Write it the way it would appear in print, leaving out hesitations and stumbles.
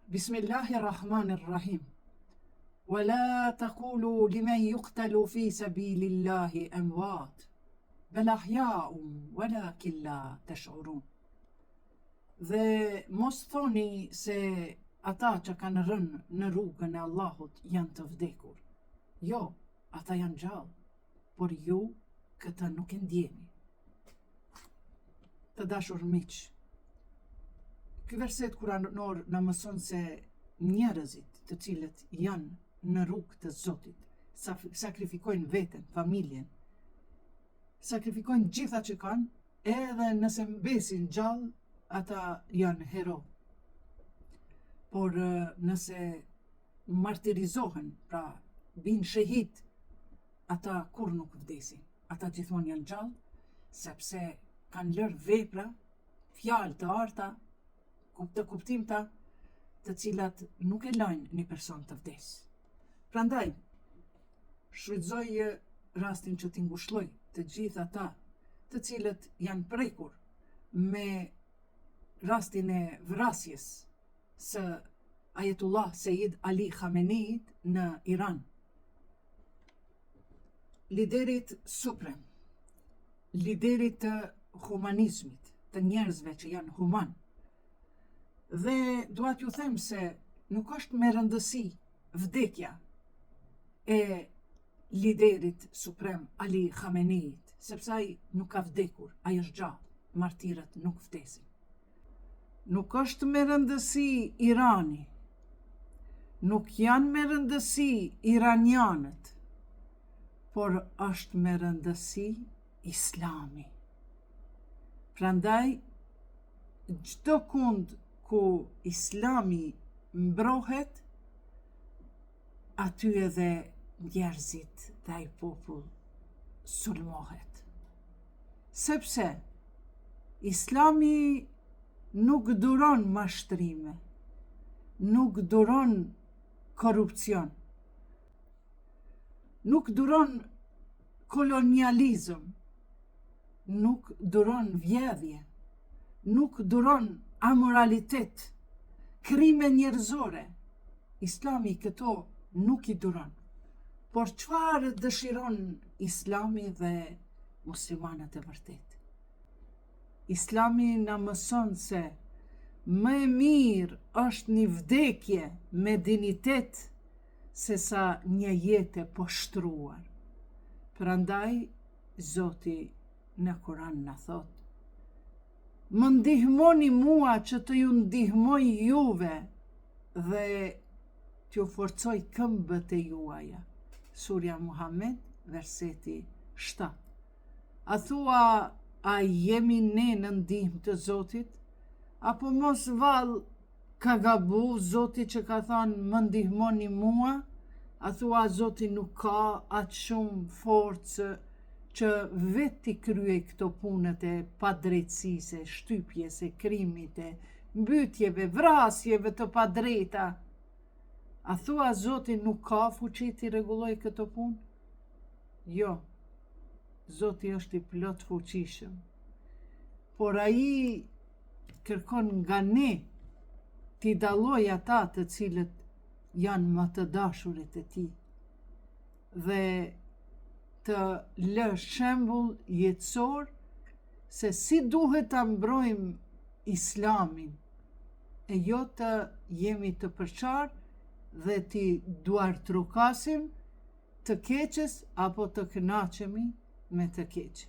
Bismillahirrahmanirrahim. ولا تقولوا لمن يقتل في سبيل الله أموات بل أحياء ولكن لا تشعرون. Dhe mos thoni se ata që kanë rënë në rrugën e Allahut janë të vdekur. Jo, ata janë gjallë, por ju këtë nuk e ndjeni. Të dashur miq, ky verset kuranor na mëson se njerëzit të cilët janë në rrugë të Zotit sakrifikojnë veten, familjen, sakrifikojnë gjitha që kanë, edhe nëse mbesin gjallë, ata janë hero. Por nëse martirizohen, pra bin shehit, ata kur nuk vdesin. Ata gjithmonë janë gjallë, sepse kanë lërë vepra, fjalë të arta, të kuptimta, të cilat nuk e lajnë një person të vdes. Prandaj, shfrytëzoj rastin që t'i ngushëlloj të gjithë ata të cilët janë prekur me rastin e vrasjes së Ayatullah Sayyid Ali Khameneit në Iran. Liderit suprem, liderit të humanizmit, të njerëzve që janë human. Dhe dua t'ju them se nuk është me rëndësi vdekja e liderit suprem Ali Khameneit, sepse ai nuk ka vdekur, ai është gjallë, martirët nuk vdesin. Nuk është me rëndësi Irani, nuk janë me rëndësi iranianët, por është me rëndësi Islami. Prandaj, çdo kund ku Islami mbrohet, aty edhe njerëzit dhe ai popull sulmohet. Sepse Islami nuk duron mashtrime, nuk duron korrupcion, nuk duron kolonializëm, nuk duron vjedhje, nuk duron amoralitet, krime njerëzore. Islami këto nuk i duron. Por çfarë dëshiron Islami dhe muslimanët e vërtet? Islami na mëson se më e mirë është një vdekje me dinitet se sa një jetë e poshtruar. Prandaj, Zoti në Kur'an na thot: më ndihmoni mua që të ju ndihmoj juve dhe t'ju forcoj këmbët e juaja. Surja Muhammed, verseti 7. A thua, a jemi ne në ndihmë të Zotit? Apo mos vallë ka gabu Zoti që ka thënë më ndihmoni mua? A thua Zoti nuk ka atë shumë forcë që vetë kryej këto punët e padrejtësisë, shtypjes, e krimit, e mbytjeve, vrasjeve të padrejta? A thua Zoti nuk ka fuqi t'i rregulloj këto punë? Jo, Zoti është i plot fuqishëm, por ai kërkon nga ne t'i dalloj ata të cilët janë më të dashurit e tij dhe të lë shembull jetësor se si duhet ta mbrojmë Islamin, e jo të jemi të përçarë dhe t'i duartrukasim të keqes apo të kënaqemi me të keq.